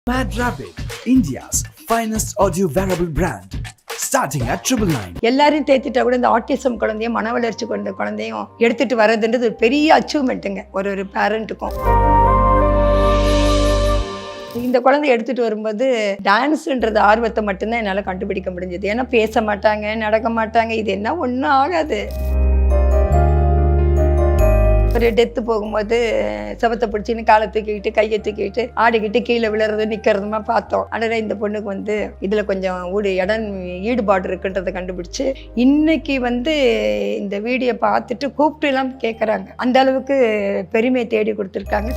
Mad Rabbit, India's finest audio wearable brand, starting at 999. எல்லாரையும் தேத்திட்டா கூட இந்த ஆட்டிசம் குழந்தையும் மன வளர்ச்சி கொண்ட குழந்தையும் எடுத்துட்டு வர்றதுன்றது ஒரு பெரிய அச்சீவ்மெண்ட்டுங்க ஒரு பேரண்ட்டுக்கும். இந்த குழந்தை எடுத்துட்டு வரும்போது டான்ஸுன்றது ஆர்வத்தை மட்டும்தான் என்னால் கண்டுபிடிக்க முடிஞ்சது. ஏன்னா பேச மாட்டாங்க, நடக்க மாட்டாங்க, இது என்ன ஒன்றும் ஆகாது. ஒரு டெத்து போகும்போது சபத்தை பிடிச்சின்னு காலை தூக்கிக்கிட்டு கையை தூக்கிக்கிட்டு ஆடிக்கிட்டு கீழே விழுறது நிற்கிறதுமா பார்த்தோம். ஆனால் இந்த பொண்ணுக்கு இதில் கொஞ்சம் ஈடுபாடு இருக்குன்றதை கண்டுபிடிச்சு இன்னைக்கு இந்த வீடியோ பார்த்துட்டு கூப்பிட்டு எல்லாம் கேட்குறாங்க. அந்த அளவுக்கு பெருமையை தேடி கொடுத்துருக்காங்க.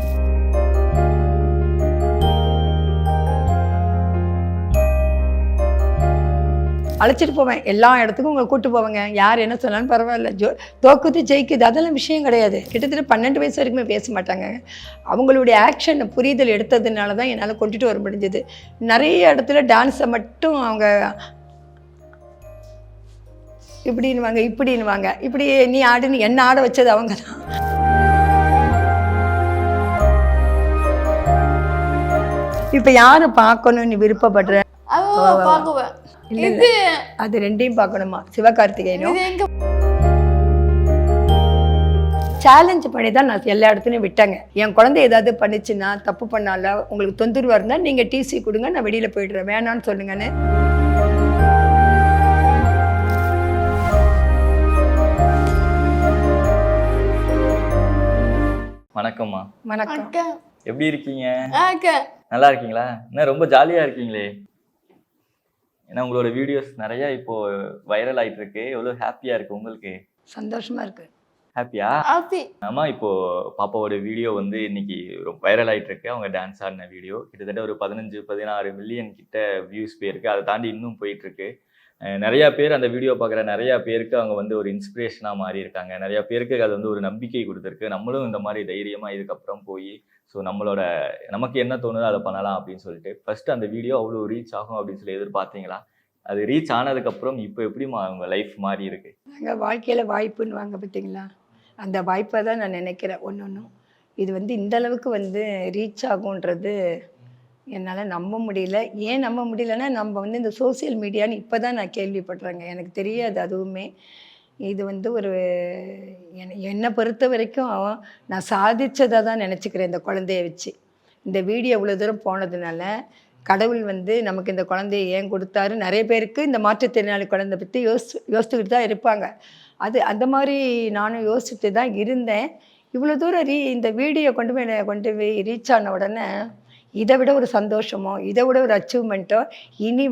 அழைச்சிட்டு போவேன், எல்லா இடத்துக்கும் உங்களை கூப்பிட்டு போவேங்க. யார் என்ன சொன்னாலும் பரவாயில்ல, தோக்குது ஜெயிக்குது அதெல்லாம் விஷயம் கிடையாது. கிட்டத்தட்ட 12 வயசு வரைக்குமே பேச மாட்டாங்க. அவங்களுடைய ஆக்ஷன் புரிதல் எடுத்ததுனால தான் என்னால் கொண்டுட்டு வர முடிஞ்சது. நிறைய இடத்துல டான்ஸை மட்டும் அவங்க இப்படின்னுவாங்க இப்படின்னுவாங்க, இப்படி நீ ஆடுன்னு என்ன ஆட வச்சது அவங்க தான். இப்போ யாரை பார்க்கணும்னு விருப்பப்படுற? அது ரெண்டையும் பார்க்கணுமா? சிவகார்த்திகேயனும் சேலஞ்ச் பண்ணி தான் நான் எல்லா இடத்துலையும் விட்டேங்க. என் குழந்தை ஏதாவது பண்ணிச்சுன்னா, தப்பு பண்ணால உங்களுக்கு தொந்தரவா இருந்தால் நீங்கள் டிசி கொடுங்க, நான் வெளியில் போயிடுறேன், வேணான்னு சொல்லுங்கன்னு. வணக்கம்மா. வணக்கம். எப்படி இருக்கீங்க? நல்லா இருக்கீங்களா? என்ன ரொம்ப ஜாலியா இருக்கீங்களே. ஏன்னா உங்களோட வீடியோஸ் நிறைய இப்போ வைரல் ஆயிட்டு இருக்கு. எவ்வளவு ஹாப்பியா இருக்கு உங்களுக்கு? சந்தோஷமா இருக்கு. ஹாப்பியா? ஆமா, இப்போ பாப்பாவோட வீடியோ இன்னைக்கு வைரல் ஆயிட்டு இருக்கு. அவங்க டான்ஸ் ஆடின வீடியோ கிட்டத்தட்ட ஒரு 15-16 மில்லியன் கிட்ட வியூஸ் போயிருக்கு. அதை தாண்டி இன்னும் போயிட்டு இருக்கு. நிறைய பேர் அந்த வீடியோ பார்க்குற நிறைய பேருக்கு அவங்க ஒரு இன்ஸ்பிரேஷனாக மாறி இருக்காங்க. நிறைய பேருக்கு அது ஒரு நம்பிக்கை கொடுத்துருக்கு. நம்மளும் இந்த மாதிரி தைரியமாக இதுக்கப்புறம் போய் நமக்கு என்ன தோணுதோ அதை பண்ணலாம் அப்படின்னு சொல்லிட்டு ஃபர்ஸ்ட் அந்த வீடியோ அவ்வளோ ரீச் ஆகும் அப்படின்னு சொல்லி எதிர்பார்த்தீங்களா? அது ரீச் ஆனதுக்கப்புறம் இப்போ எப்படிமா அவங்க லைஃப் மாறி இருக்கு? நாங்கள் வாழ்க்கையில் வாய்ப்புன்னு வாங்க பார்த்தீங்களா, அந்த வாய்ப்பை தான் நான் நினைக்கிறேன். ஒன்றும் இது இந்த அளவுக்கு ரீச் ஆகுன்றது என்னால் நம்ப முடியல. ஏன் நம்ப முடியலன்னா, நம்ம இந்த சோசியல் மீடியான்னு இப்போ தான் நான் கேள்விப்படுறேங்க. எனக்கு தெரியாது அதுவுமே. இது ஒரு என்னை பொறுத்த வரைக்கும் நான் சாதிச்சதாக தான் நினச்சிக்கிறேன். இந்த குழந்தைய வச்சு இந்த வீடியோ இவ்வளோ தூரம் போனதுனால கடவுள் நமக்கு இந்த குழந்தைய ஏன் கொடுத்தாரு. நிறைய பேருக்கு இந்த மாற்றுத்திறனாளி குழந்தை பற்றி யோசிச்சுக்கிட்டு தான் இருப்பாங்க. அந்த மாதிரி நானும் யோசிச்சுட்டு தான் இருந்தேன். இவ்வளோ தூரம் இந்த வீடியோ கொண்டு போய் ரீச் ஆன உடனே இதை விட ஒரு சந்தோஷமோ, இதை விட ஒரு அச்சீவ்மெண்ட்டோ இனி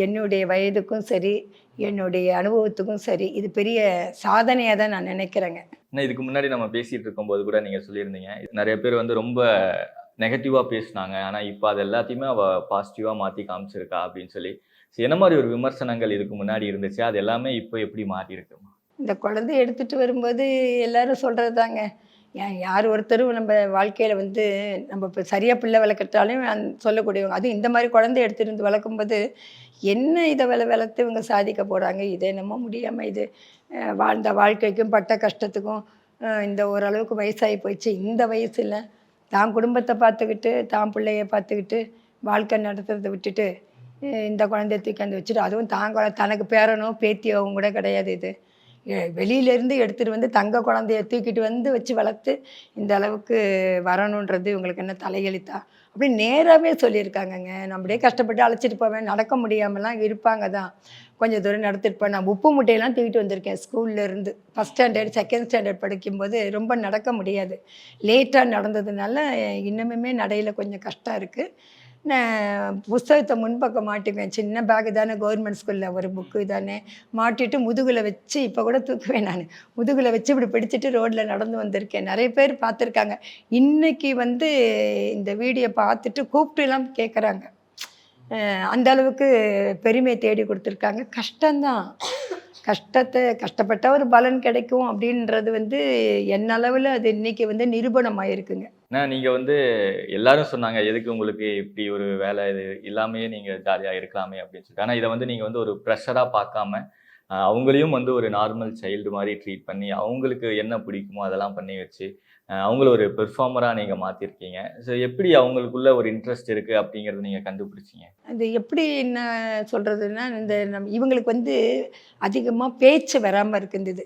என்னுடைய வயதுக்கும் சரி, என்னுடைய அனுபவத்துக்கும் சரி, இது பெரிய சாதனையாக தான் நான் நினைக்கிறேங்க. இதுக்கு முன்னாடி நம்ம பேசிகிட்டு இருக்கும்போது கூட நீங்கள் சொல்லியிருந்தீங்க, நிறைய பேர் ரொம்ப நெகட்டிவாக பேசினாங்க, ஆனால் இப்போ அது எல்லாத்தையுமே அவள் பாசிட்டிவாக மாற்றி காமிச்சிருக்கா அப்படின்னு சொல்லி. என்ன மாதிரி ஒரு விமர்சனங்கள் இதுக்கு முன்னாடி இருந்துச்சு, அது எல்லாமே இப்போ எப்படி மாறி இருக்குமா? இந்த குழந்தைய எடுத்துகிட்டு வரும்போது எல்லாரும் சொல்கிறது தாங்க, யார் ஒருத்தரும் நம்ம வாழ்க்கையில் நம்ம இப்போ சரியாக பிள்ளை வளர்க்கட்டாலும் சொல்லக்கூடியவங்க. அதுவும் இந்த மாதிரி குழந்தைய எடுத்துகிட்டு வந்து வளர்க்கும்போது என்ன இதை வளர்த்து இவங்க சாதிக்க போகிறாங்க, இது என்னமோ முடியாமல் இது வாழ்ந்த வாழ்க்கைக்கும் பட்ட கஷ்டத்துக்கும் இந்த ஓரளவுக்கு வயசாகி போயிடுச்சு. இந்த வயசில் தான் குடும்பத்தை பார்த்துக்கிட்டு தான் பிள்ளைய பார்த்துக்கிட்டு வாழ்க்கை நடத்துறதை விட்டுட்டு இந்த குழந்தைய தூக்கி வச்சுட்டு, அதுவும் தனக்கு பேரனோ பேத்தியோவும் கூட கிடையாது. இது வெளியிலேருந்து எடுத்துகிட்டு தங்க குழந்தைய தூக்கிட்டு வச்சு வளர்த்து இந்த அளவுக்கு வரணுன்றது இவங்களுக்கு என்ன தலையெழுத்தா அப்படின்னு நேராகவே சொல்லியிருக்காங்கங்க. நம்மளே கஷ்டப்பட்டு அழைச்சிட்டு போவேன், நடக்க முடியாமலாம் இருப்பாங்க தான். கொஞ்சம் தூரம் நடத்திட்டு போய் நான் உப்பு மூட்டையெல்லாம் தூக்கிட்டு வந்திருக்கேன். ஸ்கூல்லேருந்து 1st ஸ்டாண்டர்ட் 2nd ஸ்டாண்டர்ட் படிக்கும்போது ரொம்ப நடக்க முடியாது. லேட்டாக நடந்ததுனால இன்னுமே நடையில் கொஞ்சம் கஷ்டம் இருக்குது. நான் புஸ்தகத்தை முன்பக்கம் மாட்டிக்குவேன். சின்ன பேக்கு தானே, கவர்மெண்ட் ஸ்கூலில் ஒரு புக்கு தானே, மாட்டிட்டு முதுகில் வச்சு இப்போ கூட தூக்குவேன். நான் முதுகில் வச்சு இப்படி பிடிச்சிட்டு ரோட்டில் நடந்து வந்திருக்கேன். நிறைய பேர் பார்த்துருக்காங்க. இன்றைக்கி இந்த வீடியோ பார்த்துட்டு கூப்பிட்டுலாம் கேட்குறாங்க. அந்த அளவுக்கு பெருமையை தேடி கொடுத்துருக்காங்க. கஷ்டம்தான், கஷ்டப்பட்ட ஒரு பலன் கிடைக்கும் அப்படின்றது என்னளவில் அது இன்னைக்கு நிரூபணமாயிருக்குங்க. நீங்கள் எல்லாரும் சொன்னாங்க, எதுக்கு உங்களுக்கு இப்படி ஒரு வேலை, இது இல்லாமையே நீங்கள் ஜாலியாக இருக்கலாமே அப்படின்னு சொல்லிட்டு. ஆனால் இதை நீங்கள் ஒரு ப்ரெஷராக பார்க்காம அவங்களையும் ஒரு நார்மல் சைல்டு மாதிரி ட்ரீட் பண்ணி அவங்களுக்கு என்ன பிடிக்குமோ அதெல்லாம் பண்ணி வச்சு அவங்கள ஒரு பெர்ஃபார்மராக நீங்கள் மாற்றிருக்கீங்க. ஸோ எப்படி அவங்களுக்குள்ள ஒரு இன்ட்ரெஸ்ட் இருக்குது அப்படிங்கிறத நீங்கள் கண்டுபிடிச்சிங்க? அது எப்படி என்ன சொல்கிறதுன்னா, இந்த இவங்களுக்கு வந்து அதிகமாக பேச்சு வராமல் இருக்கின்றது.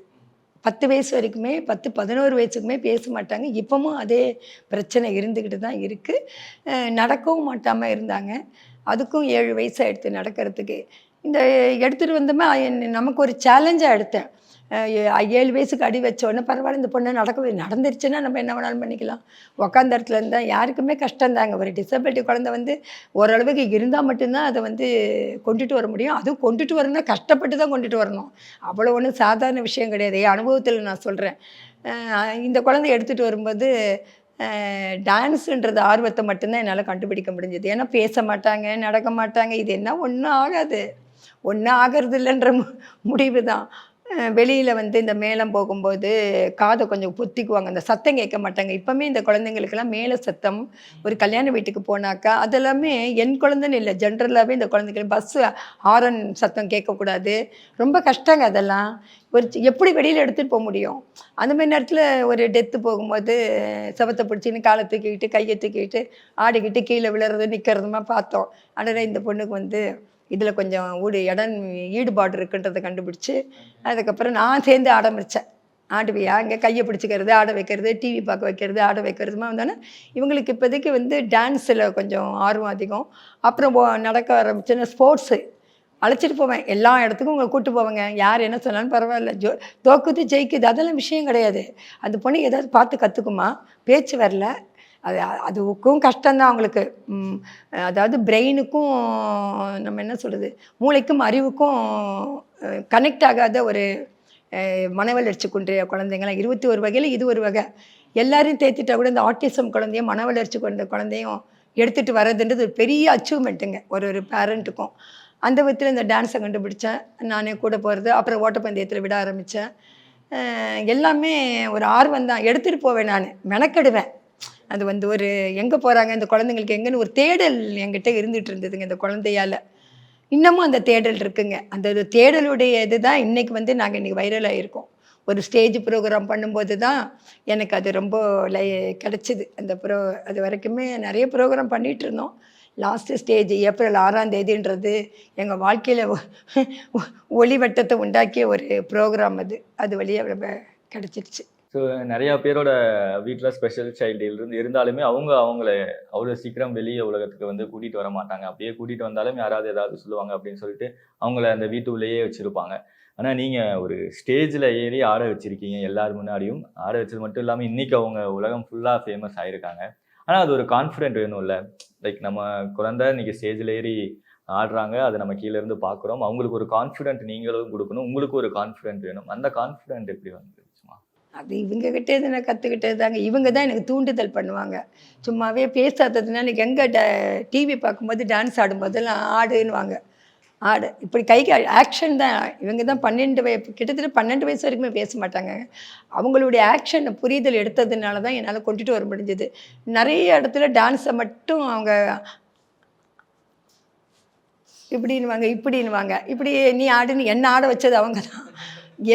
10 வயசு வரைக்குமே 10, 11 வயசுக்குமே பேச மாட்டாங்க. இப்பவும் அதே பிரச்சனை இருந்துக்கிட்டு தான் இருக்குது. நடக்கவும் மாட்டாமல் இருந்தாங்க. அதுக்கும் 7 வயசு ஆயிடுத்து நடக்கிறதுக்கு. இந்த எடுத்துகிட்டு வந்தோமே நமக்கு ஒரு சேலஞ்சாக எடுத்தேன். 7 வயசுக்கு அடி வச்ச உடனே பரவாயில்ல இந்த பொண்ணு நடந்துருச்சுன்னா நம்ம என்ன வேணாலும் பண்ணிக்கலாம். உக்காந்த இடத்துல இருந்தால் யாருக்குமே கஷ்டந்தாங்க. ஒரு டிசபிலிட்டி குழந்தை வந்து ஓரளவுக்கு இருந்தால் மட்டும்தான் அதை வந்து கொண்டுட்டு வர முடியும். அதுவும் கொண்டுட்டு வரணும்னா கஷ்டப்பட்டு தான் கொண்டுட்டு வரணும். அவ்வளோ ஒன்றும் சாதாரண விஷயம் கிடையாது. என் அனுபவத்தில் நான் சொல்கிறேன். இந்த குழந்தை எடுத்துகிட்டு வரும்போது டான்ஸுன்றது ஆர்வத்தை மட்டும்தான் என்னால் கண்டுபிடிக்க முடிஞ்சது. ஏன்னா பேச மாட்டாங்க, நடக்க மாட்டாங்க. இது என்ன ஒன்றும் ஆகாது, ஒன்றும் ஆகிறது இல்லைன்ற முடிவு தான். வெளியில் வந்து இந்த மேளம் போகும்போது காதை கொஞ்சம் பொத்திக்குவாங்க, அந்த சத்தம் கேட்க மாட்டாங்க. இப்போவுமே இந்த குழந்தைங்களுக்கெல்லாம் மேலே சத்தம், ஒரு கல்யாண வீட்டுக்கு போனாக்கா அதெல்லாமே என் குழந்தைன்னு இல்லை, ஜென்ரலாகவே இந்த குழந்தைங்களுக்கு பஸ்ஸு ஹாரன் சத்தம் கேட்கக்கூடாது. ரொம்ப கஷ்டங்க அதெல்லாம். எப்படி வெளியில் எடுத்துகிட்டு போக முடியும்? அந்த மாதிரி நேரத்தில் ஒரு டெத்து போகும்போது செவத்தை பிடிச்சின்னு காலை தூக்கிக்கிட்டு கையை தூக்கிக்கிட்டு ஆடிக்கிட்டு கீழே விழுறது நிற்கிறதுமா பார்த்தோம். ஆனால் இந்த பொண்ணுக்கு வந்து இதில் கொஞ்சம் ஈடுபாடு இருக்குன்றதை கண்டுபிடிச்சி அதுக்கப்புறம் நான் சேர்ந்து ஆரம்பித்தேன். ஆடுவியா இங்கே கையை பிடிச்சிக்கிறது, ஆட வைக்கிறது, டிவி பார்க்க வைக்கிறது, ஆட வைக்கிறதுமா வந்தோன்னே இவங்களுக்கு இப்போதைக்கு வந்து டான்ஸில் கொஞ்சம் ஆர்வம் அதிகம். அப்புறம் நடக்க ஆரம்பிச்சேன்னா ஸ்போர்ட்ஸு அழைச்சிட்டு போவேன். எல்லா இடத்துக்கும் உங்களை கூப்பிட்டு போவேங்க. யார் என்ன சொன்னாலும் பரவாயில்ல, தோக்குது ஜெயிக்குது அதெல்லாம் விஷயம் கிடையாது. அந்த பொண்ணு ஏதாவது பார்த்து கற்றுக்குமா, பேச்சு வரல, அதுக்கும் கஷ்டம்தான் அவங்களுக்கு. அதாவது பிரெயினுக்கும் நம்ம என்ன சொல்கிறது, மூளைக்கும் அறிவுக்கும் கனெக்ட் ஆகாத ஒரு மனவளர்ச்சி கொண்ட குழந்தைங்களாம் 21 வகையில் இது ஒரு வகை. எல்லாரையும் தேத்திட்டா கூட இந்த ஆட்டிசம் குழந்தையும் மனவளர்ச்சி கொண்ட குழந்தையும் எடுத்துகிட்டு வர்றதுன்றது ஒரு பெரிய அச்சீவ்மெண்ட்டுங்க ஒரு பேரண்ட்டுக்கும். அந்த விதத்தில் இந்த டான்ஸை கண்டுபிடிச்சேன். நானே கூட போகிறது, அப்புறம் ஓட்டப்பந்தயத்தில் விட ஆரம்பித்தேன். எல்லாமே ஒரு ஆர்வம் தான். எடுத்துகிட்டு போவேன், நான் மெனக்கெடுவேன். அது வந்து ஒரு எங்கே போகிறாங்க இந்த குழந்தைங்களுக்கு எங்கன்னு ஒரு தேடல் என்கிட்ட இருந்துகிட்டு இருந்ததுங்க இந்த குழந்தையால். இன்னமும் அந்த தேடல் இருக்குங்க. அந்த தேடலுடைய இது தான் இன்றைக்கி வந்து நாங்கள் இன்றைக்கி வைரலாக இருக்கோம். ஒரு ஸ்டேஜ் ப்ரோக்ராம் பண்ணும்போது தான் எனக்கு அது ரொம்ப கிடச்சிது. அது வரைக்குமே நிறைய ப்ரோக்ராம் பண்ணிகிட்டு இருந்தோம். லாஸ்ட்டு ஸ்டேஜ் ஏப்ரல் 6ஆம் தேதின்றது எங்கள் வாழ்க்கையில் ஒளிவட்டத்தை உண்டாக்கிய ஒரு ப்ரோக்ராம். அது வழியாக கிடச்சிருச்சு. ஸோ நிறையா பேரோட வீட்டில் ஸ்பெஷல் சைல்டு இருந்தாலுமே அவங்கள அவ்வளோ சீக்கிரம் வெளியே உலகத்துக்கு வந்து கூட்டிகிட்டு வர மாட்டாங்க. அப்படியே கூட்டிகிட்டு வந்தாலும் யாராவது ஏதாவது சொல்லுவாங்க அப்படின்னு சொல்லிட்டு அவங்கள அந்த வீட்டுக்குள்ளேயே வச்சுருப்பாங்க. ஆனால் நீங்கள் ஒரு ஸ்டேஜில் ஏறி ஆட வச்சுருக்கீங்க, எல்லார் முன்னாடியும் ஆட வச்சது மட்டும் இல்லாமல் இன்றைக்கி அவங்க உலகம் ஃபுல்லாக ஃபேமஸ் ஆகிருக்காங்க. ஆனால் அது ஒரு கான்ஃபிடென்ட் வேணும்ல. லைக் நம்ம குழந்தை இன்றைக்கி ஸ்டேஜில் ஏறி ஆடுறாங்க, அதை நம்ம கீழேருந்து பார்க்குறோம். அவங்களுக்கு ஒரு கான்ஃபிடென்ட் நீங்களும் கொடுக்கணும், உங்களுக்கு ஒரு கான்ஃபிடென்ட் வேணும். அந்த கான்ஃபிடென்ட் எப்படி வந்துருச்சுமா? அது இவங்ககிட்ட இதை நான் கற்றுக்கிட்டது தாங்க. இவங்க தான் எனக்கு தூண்டுதல் பண்ணுவாங்க. சும்மாவே பேசாததுனால எனக்கு எங்கே டிவி பார்க்கும்போது டான்ஸ் ஆடும்போதெல்லாம் ஆடுன்னுவாங்க. ஆடு இப்படி கைக்கு ஆக்ஷன் தான். இவங்க தான் கிட்டத்தட்ட 12 வயசு வரைக்குமே பேச மாட்டாங்க. அவங்களுடைய ஆக்ஷன் புரிதல் எடுத்ததுனால தான் என்னால் கொண்டுட்டு வர முடிஞ்சது. நிறைய இடத்துல டான்ஸை மட்டும் அவங்க இப்படின்னுவாங்க இப்படின்னுவாங்க. இப்படி நீ ஆடுன்னு என்ன ஆட வச்சது அவங்க தான்.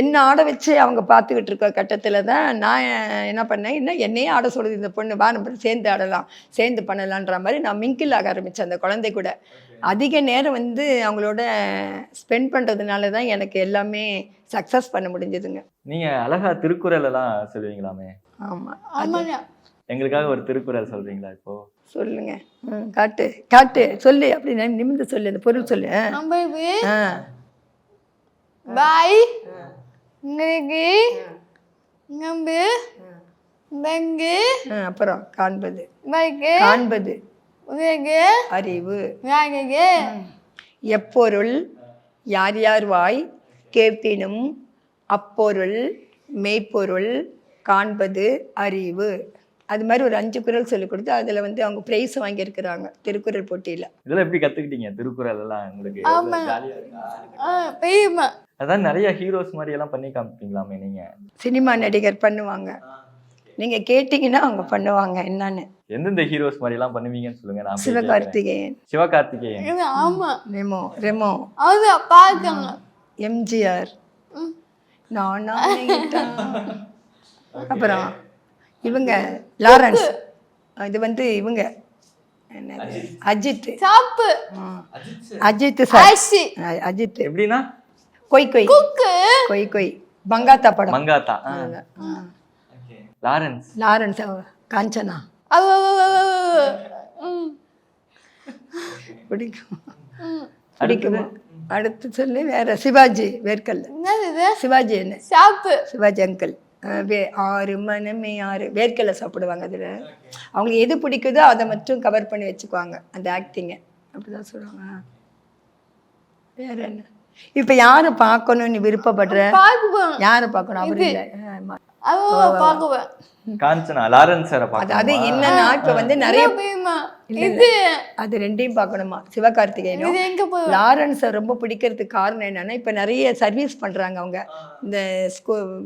என்ன ஆட வச்சு அவங்க பார்த்துக்கிட்டு இருக்க கட்டத்தில் தான் நான் என்ன பண்ணேன், என்னையே ஆட சொல்லுது இந்த பொண்ணு, வா நம்ம சேர்ந்து ஆடலாம், சேர்ந்து பண்ணலான்ற மாதிரி நான் மிங்கிள் ஆக ஆரம்பித்தேன் அந்த குழந்தை கூட. அதிக நேரம் வந்து அவங்களோட ஸ்பெண்ட் பண்ணுறதுனால தான் எனக்கு எல்லாமே சக்ஸஸ் பண்ண முடிஞ்சதுங்க. நீங்கள் அழகா திருக்குறள் எல்லாம் சொல்லுவீங்களாமே? ஆமாம் ஆமாங்க. எங்களுக்காக ஒரு திருக்குறள் சொல்கிறீங்களா இப்போ? சொல்லுங்க. காட்டு சொல்லு. அப்படி நிமிர்ந்து சொல்லு, அந்த பொருள் சொல்லு. பாய் உங்களுக்கு நம்பு பங்கு அப்புறம் காண்பது அறிவு. எப்பொருள் யார் யார் வாய் கேட்பினும் அப்பொருள் மெய்ப்பொருள் காண்பது அறிவு. அது மாதிரி ஒரு 5 குறள் சொல்லி கொடுத்து அதில் வந்து அவங்க பிரைஸ் வாங்கியிருக்கிறாங்க திருக்குறள் போட்டியில். இதெல்லாம் எப்படி கற்றுக்கிட்டீங்க திருக்குறள் எல்லாம்? உங்களுக்கு அதான் நிறைய ஹீரோஸ் மாதிரி எல்லாம் பண்ணி காமிப்பீங்களாமே நீங்கள்? சினிமா நடிகர் பண்ணுவாங்க, நீங்கள் கேட்டிங்கன்னா அவங்க பண்ணுவாங்க. என்னன்னு எந்தெந்த ஹீரோஸ் மாதிரி எல்லாம் பண்ணுவீங்கன்னு சொல்லுங்க. நான் சிவகார்த்திகேயன், ரெமோ, எம்ஜிஆர், அப்புறம் இவங்க லாரன்ஸ். இது வந்து இவங்க என்னது? அஜித். சாப்பு. அஜித் சார். ஆஷி. அஜித். எப்படின்னா கொய் கொய் குக்கு. கொய் கொய் மங்காத்தா படம். மங்காத்தா. லாரன்ஸ். லாரன்ஸ் காஞ்சனா பிடிக்கும். பிடிக்குமா? அடுத்து சொல்லி வேற சிவாஜி வேர்க்கல்ல. என்னது? சிவாஜி என்ன? சாப்பு. சிவாஜி அங்கிள். ஆறு மனமே ஆறு வேர்க்கல்ல சாப்பிடுவாங்க. அதில் அவங்களுக்கு எது பிடிக்குதோ அதை மட்டும் கவர் பண்ணி வச்சுக்குவாங்க அந்த ஆக்டிங்கை. அப்படிதான் சொல்லுவாங்க. வேற என்ன? இப்போ யாரை பார்க்கணும்னு விருப்பப்படுற? பார்க்குவேன். யாரை பார்க்கணும்? அவரு இல்லை. பார்க்குவேன். காஞ்சனா. லாரன்ஸ் சாரை அது பார்க்கணும். என்னன்னா இப்போ வந்து நிறைய இது அது ரெண்டையும் பார்க்கணுமா? சிவகார்த்திகேயனும் இது எங்க போய் லாரன்ஸை ரொம்ப பிடிக்கிறதுக்கு காரணம் என்னன்னா, இப்போ நிறைய சர்வீஸ் பண்ணுறாங்க அவங்க. இந்த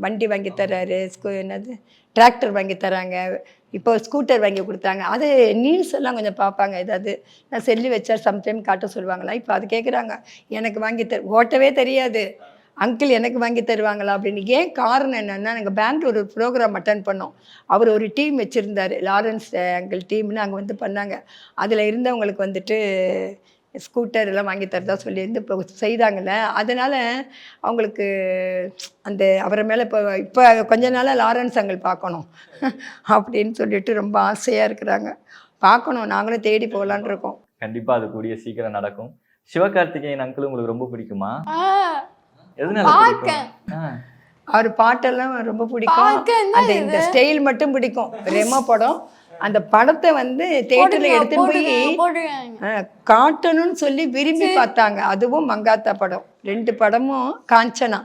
வண்டி வாங்கி தர்றாரு, என்னது டிராக்டர் வாங்கி தராங்க, இப்போ ஸ்கூட்டர் வாங்கி கொடுத்தாங்க. அது நியூஸ் எல்லாம் கொஞ்சம் பார்ப்பாங்க. ஏதாவது நான் செல்லி வச்சா சம்டைம் காட்ட சொல்லுவாங்களா. இப்போ அது கேட்குறாங்க, எனக்கு வாங்கி ஓட்டவே தெரியாது அங்கிள், எனக்கு வாங்கி தருவாங்களா அப்படின்னு. ஏன் காரணம் என்னென்னா, நாங்கள் பேங்க்ல ஒரு ப்ரோக்ராம் அட்டன் பண்ணோம். அவர் ஒரு டீம் வச்சுருந்தார், லாரன்ஸ் அங்கிள் டீம்னு. அங்கே வந்து பண்ணாங்க. அதில் இருந்தவங்களுக்கு வந்துட்டு ஸ்கூட்டர் எல்லாம் வாங்கி தரதா சொல்லியிருந்து இப்போ செய்தாங்கல்ல. அதனால் அவங்களுக்கு அந்த அவரை மேலே இப்போ கொஞ்ச நாளாக லாரன்ஸ் அங்கிள் பார்க்கணும் அப்படின்னு சொல்லிட்டு ரொம்ப ஆசையாக இருக்கிறாங்க. பார்க்கணும், நாங்களும் தேடி போகலான் இருக்கோம். கண்டிப்பாக அது கூடிய சீக்கிரம் நடக்கும். சிவகார்த்திகேயன் அங்கிள் உங்களுக்கு ரொம்ப பிடிக்குமா? எதனால பிடிக்கும்? அவர் பாட்டெல்லாம் ரொம்ப பிடிக்கும். அந்த இந்த ஸ்டைல் மட்டும் பிடிக்கும். ரெமோ படம், அந்த படத்தை வந்து தியேட்டர்ல எடுத்துன்னு போய் காட்டணும்னு சொல்லி விரும்பி பார்த்தாங்க. அதுவும் மங்காத்தா படம், 2 படமும் காஞ்சனா,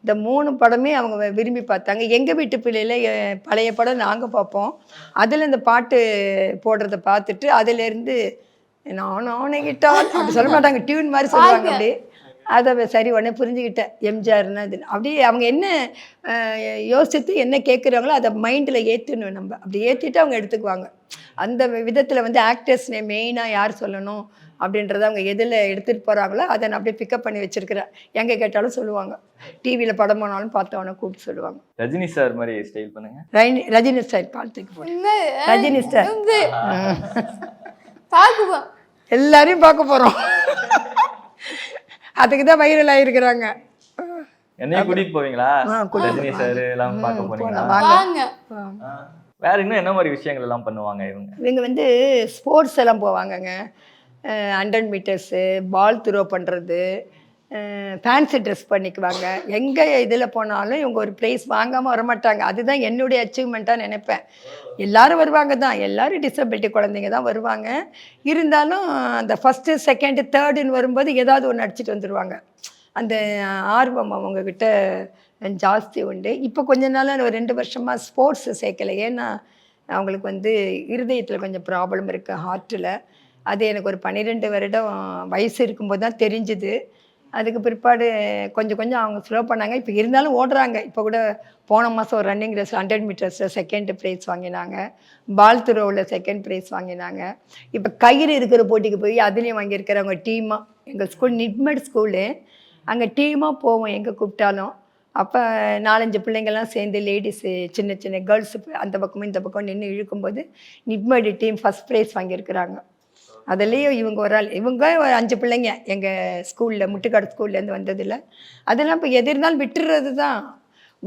இந்த 3 படமே அவங்க விரும்பி பார்த்தாங்க. எங்கள் வீட்டு பிள்ளையில பழைய படம் நாங்கள் பார்ப்போம். அதில் இந்த பாட்டு போடுறத பார்த்துட்டு அதுலேருந்து நானும் கிட்டா அப்படி சொல்ல மாட்டாங்க, டியூன் மாதிரி சொல்லுவாங்க. அப்படி அதை சரி உடனே புரிஞ்சுக்கிட்டேன், எம்ஜிஆர்னா இது. அப்படியே அவங்க என்ன யோசித்து என்ன கேட்குறாங்களோ அதை மைண்டில் ஏற்றணும். நம்ம அப்படி ஏற்றிட்டு அவங்க எடுத்துக்குவாங்க. அந்த விதத்தில் வந்து ஆக்டர்ஸ்னே மெயினாக யார் சொல்லணும் அப்படின்றத அவங்க எதில் எடுத்துகிட்டு போகிறாங்களோ அதை நான் அப்படியே பிக்கப் பண்ணி வச்சுருக்கிறேன். எங்கே கேட்டாலும் சொல்லுவாங்க. டிவியில் படம் போனாலும் பார்த்தவன கூப்பிட்டு சொல்லுவாங்க. ரஜினி சார் மாதிரி ஸ்டைல் பண்ணுங்க. ரஜினி ஸ்டைல் பார்த்துக்கு போகிறேன். ரஜினி ஸ்டார் பார்க்குவோம். எல்லாரையும் பார்க்க போகிறோம். அதுக்கு தான் வைரல் ஆகிருக்கிறாங்க. என்னையும் கூட்டிட்டு போவீங்களா? ரஜினி சார் எல்லாம் பார்க்க போறீங்களா? வாங்க. வேற இன்னும் என்ன மாதிரி விஷயங்கள் எல்லாம் பண்ணுவாங்க இவங்க? இவங்க வந்து ஸ்போர்ட்ஸ் எல்லாம் போவாங்கங்க. 100 மீட்டர்ஸு, பால் த்ரோ பண்ணுறது, ஃபேன்சி ட்ரெஸ் பண்ணிக்குவாங்க. எங்கே இதில் போனாலும் இவங்க ஒரு ப்ரைஸ் வாங்காமல் வரமாட்டாங்க. அதுதான் என்னுடைய அச்சீவ்மெண்ட்டாக நினைப்பேன். எல்லோரும் வருவாங்க தான், எல்லோரும் டிசபிலிட்டி குழந்தைங்க தான் வருவாங்க. இருந்தாலும் அந்த ஃபஸ்ட்டு, செகண்டு, தேர்டுன்னு வரும்போது ஏதாவது ஒன்று அடிச்சுட்டு வந்துடுவாங்க. அந்த ஆர்வம் அவங்கக்கிட்ட ஜாஸ்தி உண்டு. இப்போ கொஞ்ச நாளாக ஒரு 2 வருஷமாக ஸ்போர்ட்ஸ் சேர்க்கலை. ஏன்னா அவங்களுக்கு வந்து இருதயத்தில் கொஞ்சம் ப்ராப்ளம் இருக்குது, ஹார்ட்டில். அது எனக்கு ஒரு 12 வருடம் வயசு இருக்கும்போது தான் தெரிஞ்சுது. அதுக்கு பிற்பாடு கொஞ்சம் கொஞ்சம் அவங்க ஸ்லோ பண்ணாங்க. இப்போ இருந்தாலும் ஓடுறாங்க. இப்போ கூட போன மாதம் ஒரு ரன்னிங் ரேஸ் 100 மீட்டர்ஸில் செகண்ட் ப்ரைஸ் வாங்கினாங்க. பால் த்ரோவில் செகண்ட் ப்ரைஸ் வாங்கினாங்க. இப்போ கயிறு இருக்கிற போட்டிக்கு போய் அதுலேயும் வாங்கியிருக்கிறவங்க டீமாக. எங்கள் ஸ்கூல் நிட்மெட் ஸ்கூலு, அங்கே டீமாக போவோம் எங்கே கூப்பிட்டாலும். அப்போ 4-5 பிள்ளைங்கள்லாம் சேர்ந்து லேடிஸு, சின்ன சின்ன கேர்ள்ஸு அந்த பக்கமும் இந்த பக்கம் நின்று இழுக்கும்போது நிட்மெட் டீம் ஃபஸ்ட் ப்ரைஸ் வாங்கியிருக்கிறாங்க. அதுலேயும் இவங்க ஒரு ஆள், இவங்க ஒரு 5 பிள்ளைங்க எங்கள் ஸ்கூலில், முட்டுக்காடு ஸ்கூல்லேருந்து வந்ததில்லை. அதெல்லாம் இப்போ எது இருந்தாலும் விட்டுறது தான்.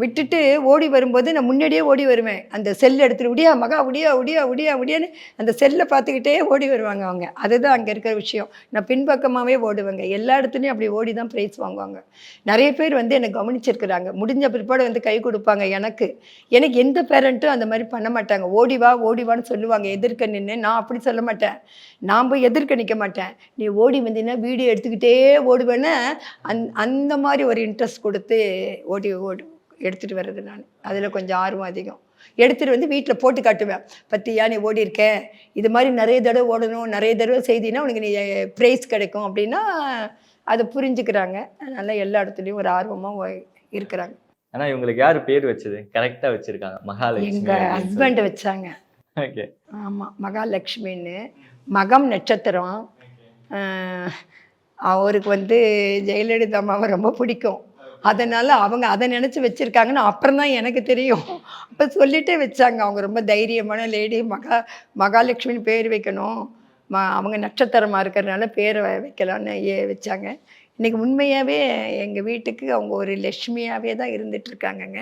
விட்டுட்டு ஓடி வரும்போது நான் முன்னாடியே ஓடி வருவேன். அந்த செல் எடுத்துகிட்டு உடியா மகா உடியா உடியா உடியா உடியான்னு அந்த செல்லை பார்த்துக்கிட்டே ஓடி வருவாங்க அவங்க. அதுதான் அங்கே இருக்கிற விஷயம். நான் பின்பக்கமாகவே ஓடுவேங்க. எல்லா இடத்துலையும் அப்படி ஓடி தான் ப்ரைஸ் வாங்குவாங்க. நிறைய பேர் வந்து என்னை கவனிச்சிருக்கிறாங்க. முடிஞ்ச பிற்பாடு வந்து கை கொடுப்பாங்க. எனக்கு எந்த பேரண்ட்டும் அந்த மாதிரி பண்ண மாட்டாங்க. ஓடிவான்னு சொல்லுவாங்க எதிர்க்க நின்று. நான் அப்படி சொல்ல மாட்டேன். நான் போய் எதிர்க்க நிற்க மாட்டேன். நீ ஓடி வந்தீங்கன்னா வீடியோ எடுத்துக்கிட்டே ஓடுவேன்னு அந்த மாதிரி ஒரு இன்ட்ரெஸ்ட் கொடுத்து ஓடி எடுத்துகிட்டு வர்றது நான். அதில் கொஞ்சம் ஆர்வம் அதிகம். எடுத்துகிட்டு வந்து வீட்டில் போட்டு காட்டுவேன். பத்தியா நீ ஓடி இருக்க, இது மாதிரி நிறைய தடவை ஓடணும், நிறைய தடவை செய்தினா உனக்கு நீ ப்ரைஸ் கிடைக்கும் அப்படின்னா அதை புரிஞ்சுக்கிறாங்க. அதனால் எல்லா இடத்துலையும் ஒரு ஆர்வமாக இருக்கிறாங்க. ஆனால் இவங்களுக்கு யார் பேர் வச்சது? கரெக்டாக வச்சுருக்காங்க. மகாலட்சுமி. எங்கள் ஹஸ்பண்ட் வச்சாங்க. ஓகே. ஆமாம், மகாலட்சுமின்னு. மகம் நட்சத்திரம். அவருக்கு வந்து ஜெயலலிதா அம்மாவை ரொம்ப பிடிக்கும். அதனால் அவங்க அதை நினச்சி வச்சுருக்காங்கன்னு அப்புறம் தான் எனக்கு தெரியும். அப்போ சொல்லிட்டே வச்சாங்க. அவங்க ரொம்ப தைரியமான லேடி, மகாலட்சுமின்னு பேர் வைக்கணும், அவங்க நட்சத்திரமாக இருக்கிறதுனால பேரை வைக்கலான்னு வச்சாங்க. இன்றைக்கி உண்மையாகவே எங்கள் வீட்டுக்கு அவங்க ஒரு லட்சுமியாகவே தான் இருந்துகிட்ருக்காங்கங்க.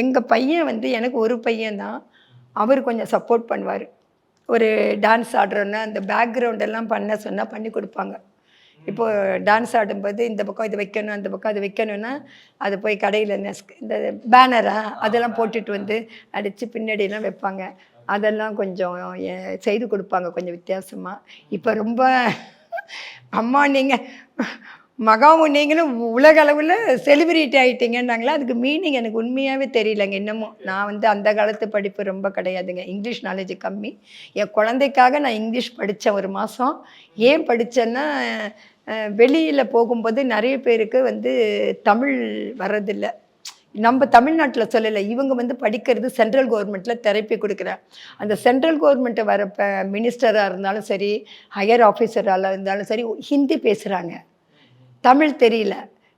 எங்கள் பையன் வந்து எனக்கு ஒரு பையன்தான். அவர் கொஞ்சம் சப்போர்ட் பண்ணுவார். ஒரு டான்ஸ் ஆடுறோன்னா அந்த பேக்ரவுண்டெல்லாம் பண்ண சொன்னால் பண்ணி கொடுப்பாங்க. இப்போது டான்ஸ் ஆடும்போது இந்த பக்கம் இது வைக்கணும், அந்த பக்கம் அது வைக்கணும்னா அது போய் கடையில் இந்த பேனரா அதெல்லாம் போட்டுட்டு வந்து அடித்து பின்னாடியெல்லாம் வைப்பாங்க. அதெல்லாம் கொஞ்சம் செய்து கொடுப்பாங்க கொஞ்சம் வித்தியாசமாக. இப்போ ரொம்ப அம்மா நீங்கள் மகாவும் நீங்களும் உலக அளவில் செலிபிரிட்டி ஆகிட்டீங்கன்னாங்களா, அதுக்கு மீனிங் எனக்கு உண்மையாகவே தெரியலைங்க இன்னமும். நான் வந்து அந்த காலத்து படிப்பு ரொம்ப கிடையாதுங்க, இங்கிலீஷ் நாலேஜ் கம்மி. என் குழந்தைக்காக நான் இங்கிலீஷ் படித்தேன் 1 மாதம். ஏன் படித்தேன்னா, வெளியில் போகும்போது நிறைய பேருக்கு வந்து தமிழ் வர்றதில்லை. நம்ம தமிழ்நாட்டில் சொல்லலை, இவங்க வந்து படிக்கிறது சென்ட்ரல் கவர்மெண்ட்டில் தெரப்பி கொடுக்குறேன். அந்த சென்ட்ரல் கவர்மெண்ட்டு வரப்போ மினிஸ்டராக இருந்தாலும் சரி, ஹையர் ஆஃபீஸராக இருந்தாலும் சரி, ஹிந்தி பேசுகிறாங்க, தமிழ் தெரியல.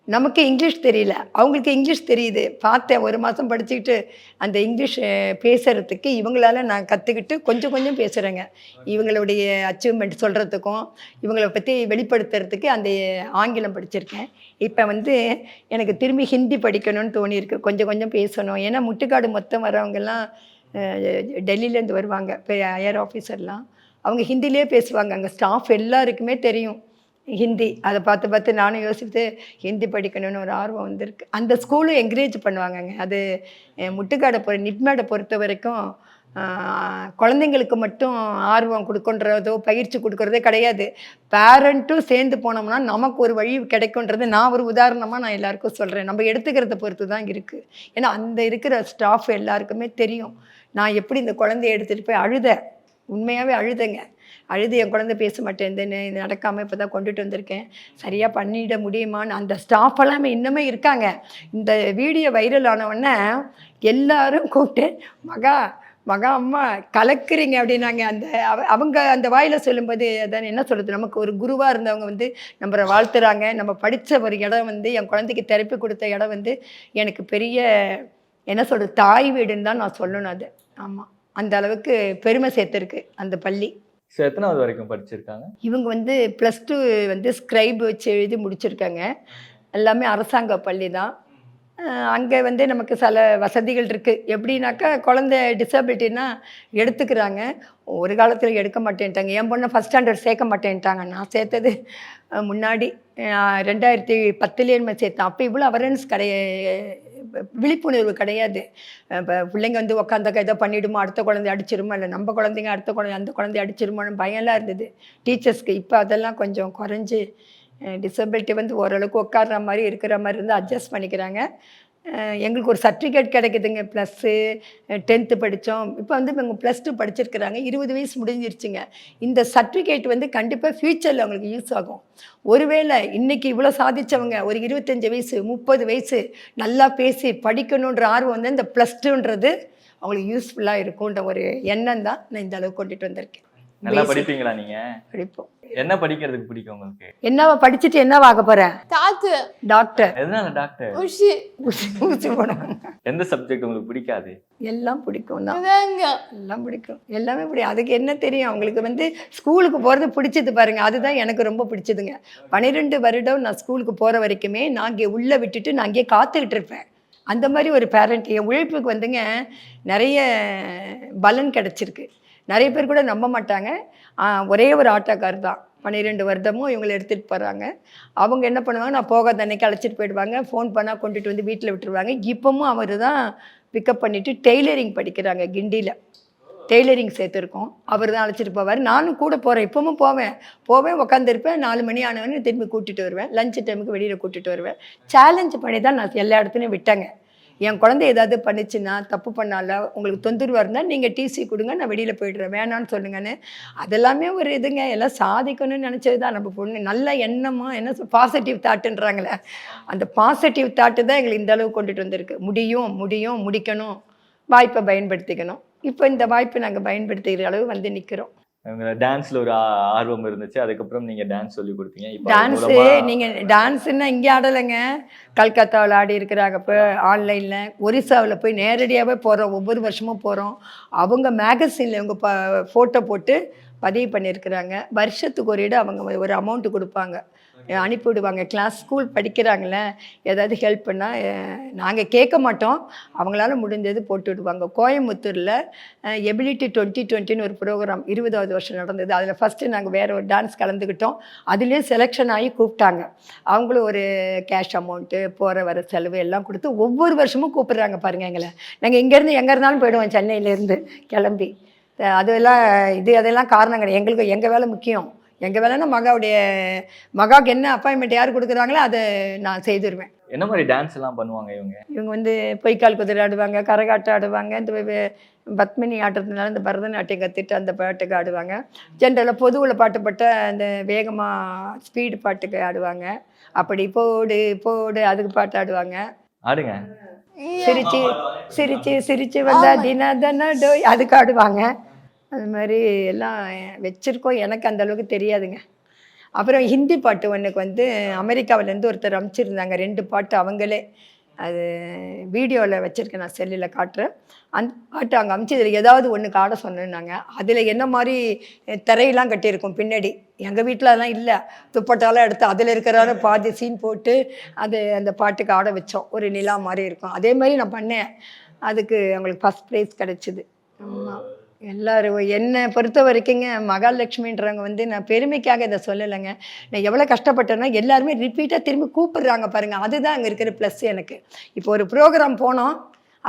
நமக்கு இங்கிலீஷ் தெரியல, அவங்களுக்கு இங்கிலீஷ் தெரியுது. பார்த்தேன் 1 மாதம் படிச்சுக்கிட்டு அந்த இங்கிலீஷ் பேசுகிறதுக்கு இவங்களால நான் கற்றுக்கிட்டு கொஞ்சம் கொஞ்சம் பேசுகிறேங்க. இவங்களுடைய அச்சீவ்மெண்ட் சொல்கிறதுக்கும் இவங்களை பற்றி வெளிப்படுத்துறதுக்கு அந்த ஆங்கிலம் படிச்சிருக்கேன். இப்போ வந்து எனக்கு திரும்பி ஹிந்தி படிக்கணும்னு தோணியிருக்கு, கொஞ்சம் கொஞ்சம் பேசணும். ஏன்னா முட்டுக்காடு மொத்தம் வரவங்கெல்லாம் டெல்லியிலேருந்து வருவாங்க, ஹையர் ஆஃபீஸர்லாம். அவங்க ஹிந்திலே பேசுவாங்க, அங்கே ஸ்டாஃப் எல்லாருக்குமே தெரியும் ஹிந்தி. அதை பார்த்து பார்த்து நானும் யோசித்து ஹிந்தி படிக்கணும்னு ஒரு ஆர்வம் வந்திருக்கு. அந்த ஸ்கூலும் என்கரேஜ் பண்ணுவாங்கங்க. அது முட்டுக்காடை நிப்மேடை பொறுத்த வரைக்கும் குழந்தைங்களுக்கு மட்டும் ஆர்வம் கொடுக்குன்றதோ பயிற்சி கொடுக்குறதே கிடையாது. பேரண்ட்டும் சேர்ந்து போனோம்னா நமக்கு ஒரு வழி கிடைக்குன்றது நான் ஒரு உதாரணமாக நான் எல்லாருக்கும் சொல்கிறேன். நம்ம எடுத்துக்கிறத பொறுத்து தான் இருக்குது. ஏன்னா அந்த இருக்கிற ஸ்டாஃப் எல்லாருக்குமே தெரியும். நான் எப்படி இந்த குழந்தைய எடுத்துகிட்டு போய் அழுதேன், உண்மையாகவே அழுதேங்க. அழுது என் குழந்தை பேச மாட்டேன், இது நடக்காமல் இப்போ தான் கொண்டுட்டு வந்திருக்கேன், சரியாக பண்ணிட முடியுமான்னு அந்த ஸ்டாஃப் எல்லாமே இன்னுமே இருக்காங்க. இந்த வீடியோ வைரல் ஆனவுடனே எல்லாரும் கூப்பிட்டு மகா மகா அம்மா கலக்குறீங்க அப்படின்னாங்க. அவங்க அந்த வாயில் சொல்லும்போது அதான் என்ன சொல்கிறது, நமக்கு ஒரு குருவாக இருந்தவங்க வந்து நம்மளை வாழ்த்துறாங்க. நம்ம படித்த ஒரு இடம் வந்து என் குழந்தைக்கு தெரப்பி கொடுத்த இடம் வந்து எனக்கு பெரிய என்ன சொல்கிறது தாய் வீடுன்னு தான் நான் சொல்லணும். அது ஆமாம், அந்த அளவுக்கு பெருமை சேர்த்துருக்கு அந்த பள்ளி. ஸோ எத்தனாவது வரைக்கும் படிச்சிருக்காங்க? இவங்க வந்து +2 வந்து ஸ்க்ரைப் வச்சு எழுதி முடிச்சிருக்காங்க. எல்லாமே அரசாங்க பள்ளி தான். அங்கே வந்து நமக்கு சில வசதிகள் இருக்குது. எப்படின்னாக்கா குழந்தை டிசபிலிட்டின்னா எடுத்துக்கிறாங்க. ஒரு காலத்தில் எடுக்க மாட்டேன்ட்டாங்க. என் பொண்ணை ஃபஸ்ட் ஸ்டாண்டர்ட் சேர்க்க மாட்டேன்ட்டாங்க. நான் சேர்த்தது முன்னாடி 2010 சேர்த்தேன். அப்போ இவ்வளோ அவேர்னஸ் விழிப்புணர்வு கிடையாது. இப்போ பிள்ளைங்க வந்து உக்காந்தாக்க ஏதோ பண்ணிவிடுமோ, அடுத்த குழந்தை அடிச்சிருமோ, இல்லை நம்ம குழந்தைங்க அடுத்த குழந்தை அந்த குழந்தை அடிச்சிருமோன்னு பயம்லாம் இருந்தது டீச்சர்ஸ்க்கு. இப்போ அதெல்லாம் கொஞ்சம் குறைஞ்சி டிசபிலிட்டி வந்து ஓரளவுக்கு உட்கார்ற மாதிரி இருக்கிற மாதிரி இருந்து அட்ஜஸ்ட் பண்ணிக்கிறாங்க. எங்களுக்கு ஒரு சர்டிஃபிகேட் கிடைக்குதுங்க. +10 10th படித்தோம். இப்போ வந்து இவங்க +2 படிச்சிருக்கிறாங்க. 20 வயசு முடிஞ்சிருச்சுங்க. இந்த சர்டிஃபிகேட் வந்து கண்டிப்பாக ஃப்யூச்சரில் அவங்களுக்கு யூஸ் ஆகும். ஒருவேளை இன்றைக்கி இவ்வளோ சாதித்தவங்க ஒரு 25 வயசு 30 வயசு நல்லா பேசி படிக்கணுன்ற ஆர்வம் வந்து இந்த +2ன்றது அவங்களுக்கு யூஸ்ஃபுல்லாக இருக்கும்ன்ற ஒரு எண்ணம் தான் நான் இந்த அளவுக்கு கொண்டுட்டு வந்திருக்கேன். நல்லா படிப்பீங்களா நீங்கள்? படிப்போம். என்ன படிக்கிறதுக்கு பிடிக்கும் உங்களுக்கு? என்னவா படிச்சுட்டு என்னவாக போகிறேன்? டாக்டர். எதனால டாக்டர்? ஊசி போடுவாங்க. எந்த சப்ஜெக்ட் உங்களுக்கு பிடிக்காது? எல்லாம் பிடிக்கும் தான், எல்லாம் பிடிக்கும், எல்லாமே பிடிக்கும். அதுக்கு என்ன தெரியும் அவங்களுக்கு வந்து ஸ்கூலுக்கு போகிறது பிடிச்சது பாருங்கள், அதுதான் எனக்கு ரொம்ப பிடிச்சதுங்க. 12 வருடம் நான் ஸ்கூலுக்கு போகிற வரைக்குமே நான் இங்கே உள்ளே விட்டுட்டு நான் அங்கேயே காத்துக்கிட்டு இருப்பேன். அந்த மாதிரி ஒரு பேரண்ட். என் உழைப்புக்கு வந்துங்க நிறைய பலன் கிடச்சிருக்கு. நிறைய பேர் கூட நம்ப மாட்டாங்க. ஒரே ஒரு ஆட்டோக்கார் தான் 12 வருடமும் இவங்களை எடுத்துகிட்டு போகிறாங்க. அவங்க என்ன பண்ணுவாங்க, நான் போகாத அன்னைக்கு அழைச்சிட்டு போயிடுவாங்க. ஃபோன் பண்ணால் கொண்டுட்டு வந்து வீட்டில் விட்டுருவாங்க. இப்போவும் அவர் தான் பிக்கப் பண்ணிவிட்டு டெய்லரிங் படிக்கிறாங்க. கிண்டியில் டெய்லரிங் சேர்த்துருக்கோம். அவர் தான் அழைச்சிட்டு போவார். நானும் கூட போகிறேன், இப்போவும் போவேன் உட்காந்துருப்பேன். 4 மணி ஆனவொடனே திரும்பி கூட்டிகிட்டு வருவேன். லஞ்ச் டைமுக்கு வெளியில் கூட்டிகிட்டு வருவேன். சேலஞ்ச் பண்ணி தான் நான் எல்லா இடத்துலையும் விட்டேங்க. என் குழந்தை ஏதாவது பண்ணிச்சுன்னா, தப்பு பண்ணால உங்களுக்கு தொந்தரவாக இருந்தால் நீங்கள் டிசி கொடுங்க, நான் வெளியில் போய்ட்றேன், வேணான்னு சொல்லுங்கன்னு. அதெல்லாமே ஒரு இதுங்க. எல்லாம் சாதிக்கணும்னு நினச்சது தான். நம்ம பொண்ணு நல்ல எண்ணமாக என்ன பாசிட்டிவ் தாட்டுன்றாங்களே, அந்த பாசிட்டிவ் தாட்டு தான் எங்களுக்கு இந்த அளவுக்கு கொண்டுட்டு வந்திருக்கு. முடிக்கணும், வாய்ப்பை பயன்படுத்திக்கணும். இப்போ இந்த வாய்ப்பை நாங்கள் பயன்படுத்திக்கிற அளவு வந்து நிற்கிறோம். டான்ஸ்ல ஒரு ஆர்வம் இருந்துச்சு, அதுக்கப்புறம் நீங்க டான்ஸ் சொல்லி கொடுத்தீங்க. இப்போ அது டான்ஸு மூலமா நீங்கள் டான்ஸுன்னா இங்கே ஆடலைங்க. கல்கத்தாவில் ஆடி இருக்கிறாங்க, இப்போ ஆன்லைனில். ஒரிசாவில் போய் நேரடியாகவே போகிறோம், ஒவ்வொரு வருஷமும் போகிறோம். அவங்க மேகசினில் இவங்க ஃபோட்டோ போட்டு பதிவு பண்ணியிருக்கிறாங்க. வருஷத்துக்கு ஒரு இடம் அவங்க ஒரு அமௌண்ட்டு கொடுப்பாங்க, அனுப்பிவிடுவாங்க. கிளாஸ் ஸ்கூல் படிக்கிறாங்கள, ஏதாவது ஹெல்ப் பண்ணால் நாங்கள் கேட்க மாட்டோம், அவங்களால முடிஞ்சது போட்டு விடுவாங்க. கோயம்புத்தூரில் எபிலிட்டி 2020ன்னு ஒரு ப்ரோக்ராம் 20வது வருஷம் நடந்தது. அதில் ஃபஸ்ட்டு நாங்கள் வேறு ஒரு டான்ஸ் கலந்துக்கிட்டோம். அதுலேயும் செலெக்ஷன் ஆகி கூப்பிட்டாங்க. அவங்களும் ஒரு கேஷ் அமௌண்ட்டு, போகிற வர செலவு எல்லாம் கொடுத்து ஒவ்வொரு வருஷமும் கூப்பிட்றாங்க பாருங்கள் எங்களை. நாங்கள் இங்கேருந்து எங்கே இருந்தாலும் போயிடுவோம், சென்னையிலேருந்து கிளம்பி. அதெல்லாம் அதெல்லாம் காரணம் கிடையாது. எங்களுக்கு எங்கள் வேலை முக்கியம். எங்கள் வேலைன்னா மகாவுக்கு என்ன அப்பாயின்மெண்ட் யார் கொடுக்குறாங்களோ அதை நான் செய்துருவேன். என்ன மாதிரி டான்ஸ் எல்லாம் பண்ணுவாங்க இவங்க? இவங்க வந்து பொய்க்கால் குதிரை ஆடுவாங்க, கரகாட்டம் ஆடுவாங்க, இந்த பத்மினி ஆடுறதுனால இந்த பரதநாட்டியம் கற்றுட்டு அந்த பாட்டுக்கு ஆடுவாங்க. ஜென்ரலாக பொதுவில் பாட்டுப்பட்ட அந்த வேகமாக ஸ்பீடு பாட்டுக்கு ஆடுவாங்க. அப்படி போடு போடு அதுக்கு பாட்டு ஆடுவாங்க. ஆடுங்க. சிரிச்சு சிரிச்சு சிரிச்சு வந்தா தின டோய் அதுக்கு ஆடுவாங்க. அது மாதிரி எல்லாம் வச்சுருக்கோம். எனக்கு அந்த அளவுக்கு தெரியாதுங்க. அப்புறம் ஹிந்தி பாட்டு ஒன்றுக்கு வந்து அமெரிக்காவிலேருந்து ஒருத்தர் அனுப்பிச்சிருந்தாங்க, 2 பாட்டு அவங்களே. அது வீடியோவில் வச்சுருக்கேன், நான் செல்லில் காட்டுறேன். அந்த பாட்டு அங்கே அனுப்பிச்சதில் ஏதாவது ஒன்றுக்கு ஆட சொன்னாங்க. அதில் என்ன மாதிரி திரையெல்லாம் கட்டியிருக்கும் பின்னாடி. எங்கள் வீட்டில் அதெல்லாம் இல்லை, துப்பட்டாலாம் எடுத்து அதில் இருக்கிறாரு பாதி சீன் போட்டு அந்த பாட்டுக்கு ஆட வச்சோம். ஒரு நிலா மாதிரி இருக்கும். அதே மாதிரி நான் பண்ணேன். அதுக்கு அவங்களுக்கு ஃபஸ்ட் ப்ரைஸ் கிடச்சிது. ஆமாம். எல்லோரும் என்னை பொறுத்த வரைக்குங்க, மகாலட்சுமின்றவங்க வந்து நான் பெருமைக்காக இதை சொல்லலைங்க. நான் எவ்வளோ கஷ்டப்பட்டேன்னா எல்லாருமே ரிப்பீட்டாக திரும்பி கூப்பிடுறாங்க பாருங்கள், அதுதான் அங்கே இருக்கிற ப்ளஸ் எனக்கு. இப்போ ஒரு ப்ரோக்ராம் போனோம்,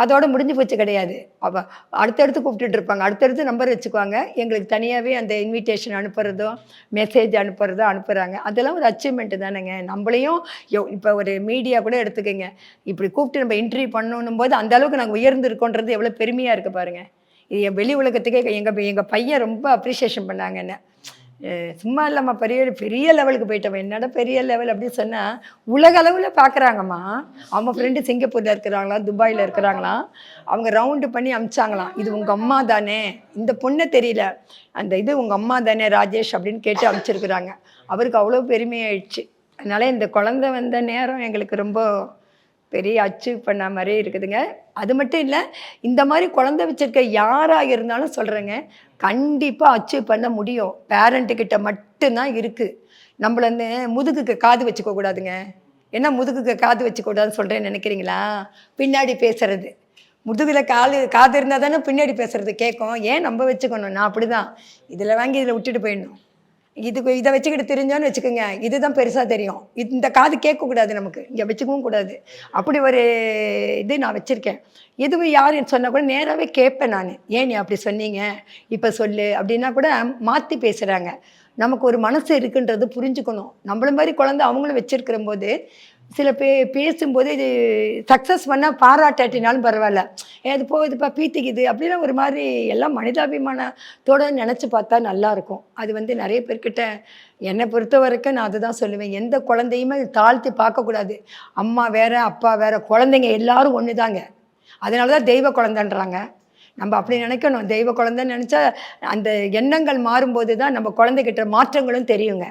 அதோட முடிஞ்சு போச்சு கிடையாது. அப்போ அடுத்தடுத்து கூப்பிட்டுட்டு இருப்பாங்க, அடுத்தடுத்து நம்பர் வச்சுக்குவாங்க. எங்களுக்கு தனியாகவே அந்த இன்விடேஷன் அனுப்புகிறதோ மெசேஜ் அனுப்புகிறதோ அனுப்புகிறாங்க. அதெல்லாம் ஒரு அச்சீவ்மெண்ட்டு தானேங்க. நம்மளையும் இப்போ ஒரு மீடியா கூட எடுத்துக்கோங்க, இப்படி கூப்பிட்டு நம்ம இன்டர்வியூ பண்ணணும் போது அந்த அளவுக்கு நாங்கள் உயர்ந்திருக்கோன்றது எவ்வளோ பெருமையாக இருக்குது பாருங்கள். இது என் வெளி உலகத்துக்கே எங்கள் பையன் ரொம்ப அப்ரிஷியேஷன் பண்ணாங்க என்ன. சும்மா இல்லாமல் பெரிய லெவலுக்கு போயிட்டவன், என்னடா பெரிய லெவல் அப்படின்னு சொன்னால் உலக அளவில் பார்க்குறாங்கம்மா. அவங்க ஃப்ரெண்டு சிங்கப்பூரில் இருக்கிறாங்களாம், துபாயில் இருக்கிறாங்களாம். அவங்க ரவுண்டு பண்ணி அனுப்பிச்சாங்களாம், இது உங்கள் அம்மா தானே, இந்த பொண்ணை தெரியல, அந்த இது உங்கள் அம்மா தானே ராஜேஷ் அப்படின்னு கேட்டு அனுப்பிச்சிருக்குறாங்க. அவருக்கு அவ்வளோ பெருமையாயிடுச்சு. அதனால் இந்த குழந்தை வந்த நேரம் எங்களுக்கு ரொம்ப பெரிய அச்சீவ் பண்ண மாதிரி இருக்குதுங்க. அது மட்டும் இல்லை, இந்த மாதிரி குழந்தை வச்சுருக்க யாராக இருந்தாலும் சொல்கிறேங்க, கண்டிப்பாக அச்சீவ் பண்ண முடியும். பேரண்ட்டுக்கிட்ட மட்டும்தான் இருக்குது. நம்மள வந்து முதுகுக்கு காது வச்சுக்க கூடாதுங்க. என்ன முதுகுக்கு காது வச்சுக்கூடாதுன்னு சொல்கிறேன்னு நினைக்கிறீங்களா? பின்னாடி பேசுகிறது, முதுகில் காது இருந்தால் தானே பின்னாடி பேசுகிறது கேட்கும். ஏன் நம்ம வச்சுக்கணும்? நான் அப்படி தான், இதில் வாங்கி இதில் விட்டுட்டு போயிடணும். இதை வச்சுக்கிட்டு தெரிஞ்சோன்னு வச்சுக்கோங்க, இதுதான் பெருசாக தெரியும். இந்த காது கேட்கக்கூடாது, நமக்கு இங்கே வச்சுக்கவும் கூடாது. அப்படி ஒரு இது நான் வச்சுருக்கேன். எதுவும் யார் சொன்னால் கூட நேராகவே கேட்பேன் நான். ஏன் நீ அப்படி சொன்னீங்க, இப்போ சொல்லு அப்படின்னா கூட மாற்றி பேசுகிறாங்க. நமக்கு ஒரு மனசு இருக்குன்றது புரிஞ்சுக்கணும். நம்மள மாதிரி குழந்தை அவங்களும் வச்சுருக்கிற போது சில பேசும்போது இது சக்ஸஸ் பண்ணால் பாராட்டாட்டினாலும் பரவாயில்ல, அது போகுதுப்பா பீத்திக்குது அப்படிலாம் ஒரு மாதிரி எல்லாம் மனிதாபிமானத்தோடு நினச்சி பார்த்தா நல்லாயிருக்கும். அது வந்து நிறைய பேர்கிட்ட என்னை பொறுத்த வரைக்கும் நான் அதுதான் சொல்லுவேன். எந்த குழந்தையுமே தாழ்த்தி பார்க்கக்கூடாது. அம்மா வேறு அப்பா வேறு, குழந்தைங்க எல்லாரும் ஒன்று தாங்க. அதனால தான் தெய்வ குழந்தைன்றாங்க. நம்ம அப்படி நினைக்கணும். தெய்வ குழந்தைன்னு நினச்சா அந்த எண்ணங்கள் மாறும்போது தான் நம்ம குழந்தைகிட்ட மாற்றங்களும் தெரியுங்க.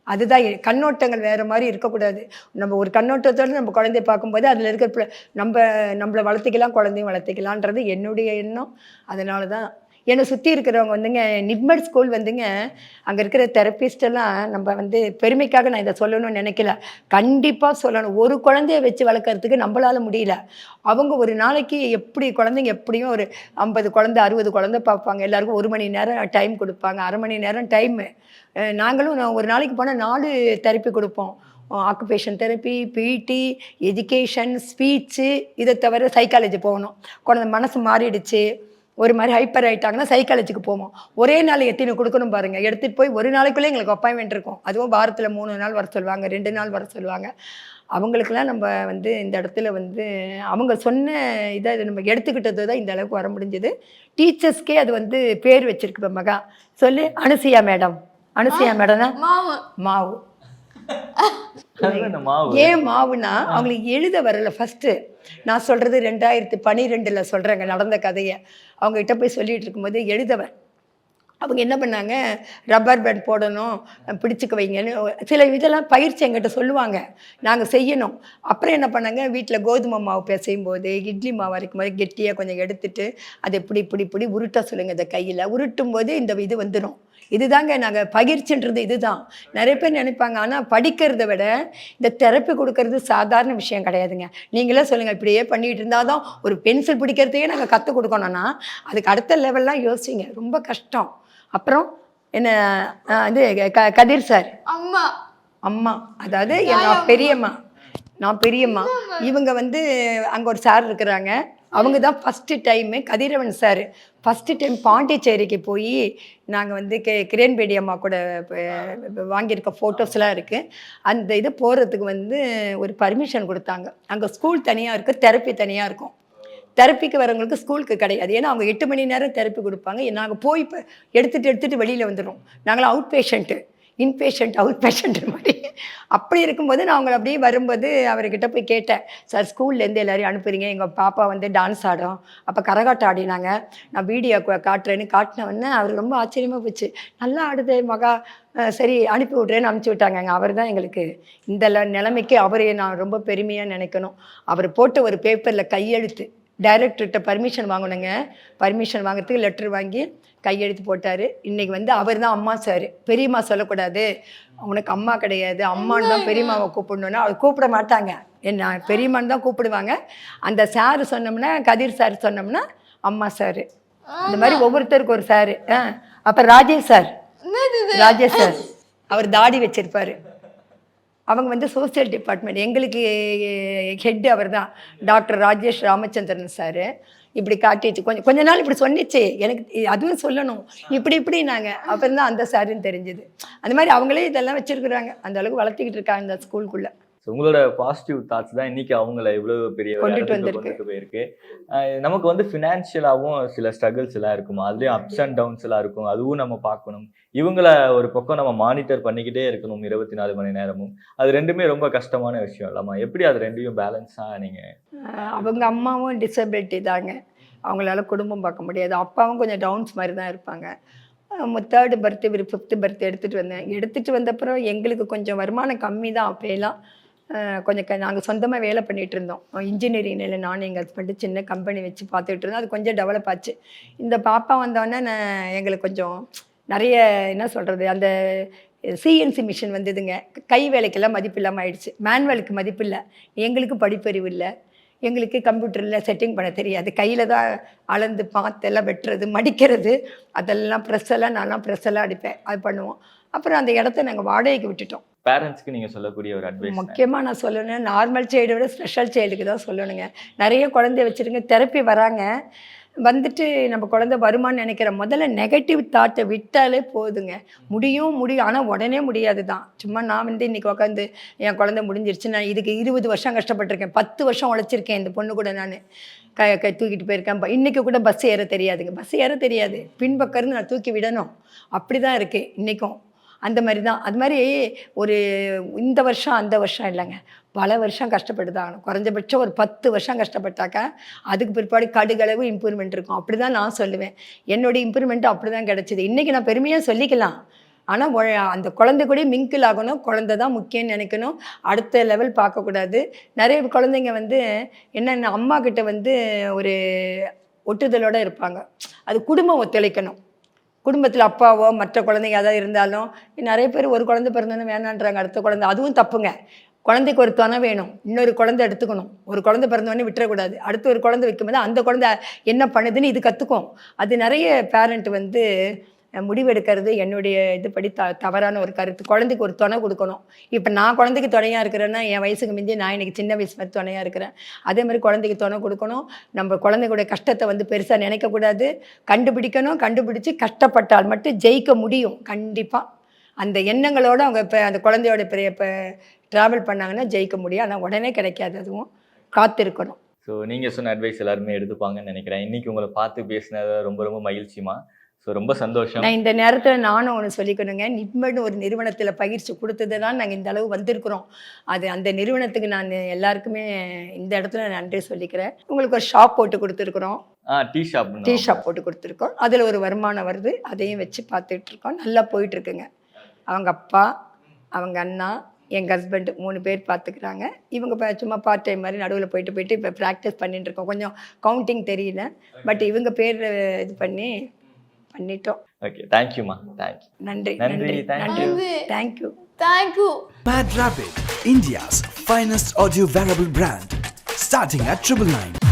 அதுதான் கண்ணோட்டங்கள் வேறு மாதிரி இருக்கக்கூடாது. நம்ம ஒரு கண்ணோட்டத்தோடு நம்ம குழந்தைய பார்க்கும்போது அதில் இருக்கிற நம்மளை வளர்த்திக்கலாம், குழந்தையும் வளர்த்திக்கலான்றது என்னுடைய எண்ணம். அதனால தான் என்னை சுற்றி இருக்கிறவங்க வந்துங்க, நிப்மட் ஸ்கூல் வந்துங்க, அங்கே இருக்கிற தெரப்பிஸ்டெல்லாம் நம்ம வந்து பெருமைக்காக நான் இதை சொல்லணும்னு நினைக்கல, கண்டிப்பாக சொல்லணும். ஒரு குழந்தைய வச்சு வளர்க்குறதுக்கு நம்மளால் முடியல. அவங்க ஒரு நாளைக்கு எப்படி குழந்தைங்க எப்படியும் ஒரு 50 குழந்தை 60 குழந்தை பார்ப்பாங்க. எல்லாருக்கும் 1 மணி நேரம் டைம் கொடுப்பாங்க, அரை மணி நேரம் டைமு. நாங்களும் ஒரு நாளைக்கு போனால் 4 தெரப்பி கொடுப்போம். ஆக்குபேஷன் தெரப்பி, பிடி, எஜுகேஷன், ஸ்பீச்சு, இதை தவிர சைக்காலஜி போகணும். குழந்தை மனசு மாறிடுச்சு, ஒரு மாதிரி ஹைப்பர் ஆகிட்டாங்கன்னா சைக்காலஜிக்கு போவோம். ஒரே நாள் எத்தனை கொடுக்கணும் பாருங்கள். எடுத்துகிட்டு போய் ஒரு நாளைக்குள்ளே எங்களுக்கு அப்பாயின்மெண்ட் இருக்கும். அதுவும் வாரத்தில் 3 நாள் வர சொல்லுவாங்க, 2 நாள் வர சொல்லுவாங்க. அவங்களுக்கெல்லாம் நம்ம வந்து இந்த இடத்துல வந்து அவங்க சொன்ன இதை நம்ம எடுத்துக்கிட்டது தான் இந்த அளவுக்கு வர முடிஞ்சது. டீச்சர்ஸ்க்கே அது வந்து பேர் வச்சிருக்கு. இப்போ மகா சொல்லி அனுசியா மேடம், அனுசியா மேடம்னா மாவு. ஏன் மாவுனா அவங்களுக்கு எழுத வரல. ஃபஸ்ட்டு நான் சொல்கிறது 2012 சொல்கிறேங்க நடந்த கதையை. அவங்ககிட்ட போய் சொல்லிகிட்டு இருக்கும்போது எழுதவன் அவங்க என்ன பண்ணாங்க, ரப்பர் பேண்ட் போடணும், பிடிச்சுக்க வைங்கன்னு சில இதெல்லாம் பயிற்சி எங்கிட்ட சொல்லுவாங்க. நாங்கள் செய்யணும். அப்புறம் என்ன பண்ணாங்க, வீட்டில் கோதுமை மாவு பிசையும் போது, இட்லி மாவு அரைக்கும் போது கெட்டியாக கொஞ்சம் எடுத்துட்டு, அதை இப்படி உருட்ட சொல்லுங்கள் இந்த கையில். உருட்டும் போது இந்த இது வந்துடும். இதுதாங்க நாங்கள் பகிர்ச்சின்றது இதுதான். நிறைய பேர் நினைப்பாங்க, ஆனால் படிக்கிறத விட இந்த தெரப்பி கொடுக்கறது சாதாரண விஷயம் கிடையாதுங்க. நீங்களே சொல்லுங்கள், இப்படியே பண்ணிகிட்டு இருந்தால் தான் ஒரு பென்சில் பிடிக்கிறதையே நாங்கள் கற்றுக் கொடுக்கணும்னா அதுக்கு அடுத்த லெவல்லாம் யோசிங்க, ரொம்ப கஷ்டம். அப்புறம் என்ன இது கதிர் சார் அம்மா அம்மா, அதாவது எங்கள் பெரியம்மா, நான் பெரியம்மா. இவங்க வந்து அங்கே ஒரு சார் இருக்கிறாங்க. அவங்க தான் ஃபஸ்ட்டு டைமு கதிரவன் சார் ஃபஸ்ட்டு டைம் பாண்டிச்சேரிக்கு போய் நாங்கள் வந்து கிரண்பேடி அம்மா கூட வாங்கியிருக்க ஃபோட்டோஸ்லாம் இருக்குது. அந்த இது போகிறதுக்கு வந்து ஒரு பர்மிஷன் கொடுத்தாங்க. அங்கே ஸ்கூல் தனியாக இருக்குது, தெரப்பி தனியாக இருக்கும். தெரப்பிக்கு வரவங்களுக்கு ஸ்கூலுக்கு கிடையாது. ஏன்னா அவங்க 8 மணி நேரம் தெரப்பி கொடுப்பாங்க. நாங்கள் போய் இப்போ எடுத்துகிட்டு வெளியில் வந்துடும். நாங்களாம் out patient, inpatient out patient மாதிரி. அப்படி இருக்கும்போது நான் அவங்களை அப்படியே வரும்போது அவர்கிட்ட போய் கேட்டேன், சார் ஸ்கூல்லேருந்து எல்லோரையும் அனுப்புறீங்க, எங்கள் பாப்பா வந்து டான்ஸ் ஆடும், அப்போ கரகாட்டம் ஆடினாங்க, நான் வீடியோ காட்டுறேன்னு காட்டினவொடனே அவர் ரொம்ப ஆச்சரியமாக போச்சு. நல்லா ஆடுதே மகா, சரி அனுப்பி விட்றேன்னு அனுப்பிச்சி விட்டாங்க. அவர் தான் எங்களுக்கு இந்த நிலைமைக்கு அவரையே நான் ரொம்ப பெருமையாக நினைக்கணும். அவர் போட்ட ஒரு பேப்பரில் கையெழுத்து, டைரக்டர்கிட்ட பர்மிஷன் வாங்கணுங்க. பர்மிஷன் வாங்குறதுக்கு லெட்ரு வாங்கி கையெழுத்து போட்டார். இன்றைக்கி வந்து அவர் தான் அம்மா சார். பெரியம்மா சொல்லக்கூடாது, உனக்கு அம்மா கிடையாது, அம்மான்னு தான் பெரியம்மாவை கூப்பிடணுன்னா அவர் கூப்பிட மாட்டாங்க, என்ன பெரியம்மான்னு தான் கூப்பிடுவாங்க. அந்த சார் சொன்னோம்னா, கதிர் சார் சொன்னோம்னா அம்மா சார். இந்த மாதிரி ஒவ்வொருத்தருக்கு ஒரு சார். அப்புறம் ராஜேஷ் சார், ராஜேஷ் சார் அவர் தாடி வச்சிருப்பார். அவங்க வந்து சோசியல் டிபார்ட்மெண்ட், எங்களுக்கு ஹெட்டு அவர் தான், டாக்டர் ராஜேஷ் ராமச்சந்திரன் சார். இப்படி காட்டிச்சு, கொஞ்ச நாள் இப்படி சொன்னிச்சு எனக்கு, அதுவும் சொல்லணும் இப்படி நாங்கள். அப்புறம் தான் அந்த சாருன்னு தெரிஞ்சுது. அந்த மாதிரி அவங்களே இதெல்லாம் வச்சுருக்குறாங்க, அந்த அளவுக்கு வளர்த்திக்கிட்டு இருக்காங்க இந்த ஸ்கூலுக்குள்ளே. உங்களோட பாசிட்டிவ் தாட்ஸ் தான் இன்னைக்கு அவங்கள இவ்வளவு பெரிய கொண்டுட்டு போயிருக்கு. நமக்கு வந்து ஃபினான்ஷியலாகவும் சில ஸ்ட்ரகிள்ஸ் எல்லாம் இருக்குமா, அதுலேயும் அப்ஸ் அண்ட் டவுன்ஸ் எல்லாம் இருக்கும், அதுவும் நம்ம பார்க்கணும். இவங்கள ஒரு பக்கம் நம்ம மானிட்டர் பண்ணிக்கிட்டே இருக்கணும் 24 மணி நேரமும். அது ரெண்டுமே ரொம்ப கஷ்டமான விஷயம் இல்லாமா? எப்படி அது ரெண்டையும் பேலன்ஸாக நீங்கள்? அவங்க அம்மாவும் டிசபிலிட்டி தாங்க, அவங்களால குடும்பம் பார்க்க முடியாது. அப்பாவும் கொஞ்சம் டவுன்ஸ் மாதிரி தான் இருப்பாங்க. 3rd பர்த்டே 5th பர்த்டே எடுத்துகிட்டு வந்தப்புறம் எங்களுக்கு கொஞ்சம் வருமானம் கம்மி தான். அப்போலாம் கொஞ்சம் நாங்கள் சொந்தமாக வேலை பண்ணிகிட்டு இருந்தோம். இன்ஜினியரிங்கில் நானும் எங்கள் ஹஸ்பண்டு சின்ன கம்பெனி வச்சு பார்த்துக்கிட்டு இருந்தோம். அது கொஞ்சம் டெவலப் ஆச்சு. இந்த பாப்பா வந்தோடனே எங்களுக்கு கொஞ்சம் நிறைய என்ன சொல்கிறது, அந்த சிஎன்சி மிஷின் வந்ததுங்க. கை வேலைக்கெல்லாம் மதிப்பு இல்லாமல் ஆயிடுச்சு, மேனுவலுக்கு மதிப்பு இல்லை. எங்களுக்கு படிப்பறிவு இல்லை, எங்களுக்கு கம்ப்யூட்டரில் செட்டிங் பண்ண தெரியாது. கையில் தான் அளந்து பார்த்து எல்லாம் வெட்டுறது, மடிக்கிறது, அதெல்லாம் ப்ரெஸ்ஸெல்லாம் நான்லாம் ப்ரெஸ்ஸெல்லாம் அடிப்பேன், அது பண்ணுவோம். அப்புறம் அந்த இடத்த நாங்கள் வாடகைக்கு விட்டுட்டோம். பேரண்ட்ஸ்க்கு நீங்கள் சொல்லக்கூடிய ஒரு அட்வைஸ்? முக்கியமாக நான் சொல்லணும், நார்மல் சைல்டை விட ஸ்பெஷல் சைல்டுக்கு தான் சொல்லணுங்க. நிறைய குழந்தைய வச்சுருங்க, தெரப்பி வராங்க, வந்துட்டு நம்ம குழந்தை வருமானு நினைக்கிற முதல்ல நெகட்டிவ் தாட்டை விட்டாலே போதுங்க. முடியும், ஆனால் உடனே முடியாது தான். சும்மா நான் வந்து இன்றைக்கி உட்காந்து என் குழந்தை முடிஞ்சிருச்சு, நான் இதுக்கு 20 வருஷம் கஷ்டப்பட்டிருக்கேன், 10 வருஷம் உழைச்சிருக்கேன், இந்த பொண்ணு கூட நான் தூக்கிட்டு போயிருக்கேன். இன்றைக்கி கூட பஸ் ஏற தெரியாதுங்க, பஸ் ஏற தெரியாது, பின்பக்கம் இருந்து நான் தூக்கி விடணும். அப்படி தான் இருக்குது இன்றைக்கும். அந்த மாதிரி தான். அது மாதிரி ஒரு இந்த வருஷம் அந்த வருஷம் இல்லைங்க, பல வருஷம் கஷ்டப்பட்டு தான் ஆகணும். குறைஞ்சபட்சம் ஒரு 10 வருஷம் கஷ்டப்பட்டாக்கா அதுக்கு பிற்பாடு கடுகளவு இம்ப்ரூவ்மெண்ட் இருக்கும். அப்படி தான் நான் சொல்லுவேன். என்னுடைய இம்ப்ரூவ்மெண்ட்டு அப்படி தான் கிடச்சிது. இன்றைக்கி நான் பெருமையாக சொல்லிக்கலாம், ஆனால் அந்த குழந்தை கூட மிங்கிள் ஆகணும், குழந்தை தான் முக்கியம்னு நினைக்கணும், அடுத்த லெவல் பார்க்கக்கூடாது. நிறைய குழந்தைங்க வந்து என்னென்ன அம்மா கிட்ட வந்து ஒரு ஒட்டுதலோடு இருப்பாங்க, அது குடும்பம் ஒத்துழைக்கணும். குடும்பத்தில் அப்பாவோ மற்ற குழந்தைங்க ஏதாவது இருந்தாலும் நிறைய பேர் ஒரு குழந்தை பிறந்தோன்னு வேணான்றாங்க, அடுத்த குழந்தை, அதுவும் தப்புங்க. குழந்தைக்கு ஒரு துணை வேணும், இன்னொரு குழந்தை எடுத்துக்கணும். ஒரு குழந்தை பிறந்தோடனே விட்டுறக்கூடாது, அடுத்து ஒரு குழந்தை வைக்கும்போது அந்த குழந்தை என்ன பண்ணுதுன்னு இது கற்றுக்கும். அது நிறைய பேரண்ட் வந்து முடிவெடுக்கிறது என்னுடைய இதுபடி தவறான ஒரு கருத்து. குழந்தைக்கு ஒரு துணை கொடுக்கணும். இப்போ நான் குழந்தைக்கு துணையாக இருக்கிறேன்னா என் வயசுக்கு மிஞ்சி நான் இன்றைக்கி சின்ன வயசு மாதிரி துணையாக இருக்கிறேன். அதே மாதிரி குழந்தைக்கு துணை கொடுக்கணும். நம்ம குழந்தைகளுடைய கஷ்டத்தை வந்து பெருசாக நினைக்கக்கூடாது, கண்டுபிடிக்கணும். கண்டுபிடிச்சி கஷ்டப்பட்டால் மட்டும் ஜெயிக்க முடியும் கண்டிப்பாக. அந்த எண்ணங்களோடு அவங்க இப்போ அந்த குழந்தையோட இப்போ ட்ராவல் பண்ணாங்கன்னா ஜெயிக்க முடியும். ஆனால் உடனே கிடைக்காது, அதுவும் காத்திருக்கணும். ஸோ நீங்கள் சொன்ன அட்வைஸ் எல்லாருமே எடுத்துப்பாங்கன்னு நினைக்கிறேன். இன்றைக்கி உங்களை பார்த்து பேசினது ரொம்ப ரொம்ப மகிழ்ச்சிமா. ஸோ ஸோ ரொம்ப சந்தோஷம். நான் இந்த நேரத்தில் நானும் ஒன்று சொல்லிக்கணுங்க, நிப்மட்னு ஒரு நிறுவனத்தில் பயிற்சி கொடுத்தது தான் நாங்கள் இந்த அளவு வந்திருக்கிறோம். அது அந்த நிறுவனத்துக்கு நான் எல்லாருக்குமே இந்த இடத்துல நன்றி சொல்லிக்கிறேன். உங்களுக்கு ஒரு ஷாப் போட்டு கொடுத்துருக்குறோம், டீ ஷாப் போட்டு கொடுத்துருக்கோம். அதில் ஒரு வருமானம் வருது, அதையும் வச்சு பார்த்துட்டு இருக்கோம். நல்லா போயிட்டுருக்குங்க. அவங்க அப்பா, அவங்க அண்ணா, எங்கள் ஹஸ்பண்ட் 3 பேர் பார்த்துக்கிறாங்க. இவங்க சும்மா பார்ட் டைம் மாதிரி நடுவில் போயிட்டு இப்போ ப்ராக்டிஸ் பண்ணிட்டு இருக்கோம். கொஞ்சம் கவுண்டிங் தெரியல, பட் இவங்க பேர் இது பண்ணிட்டோம். ஓகே, தேங்க்யூமா. தேங்க்யூ. நன்றி. Thank you. Mad Rapid, India's finest audio wearable brand, starting at 999.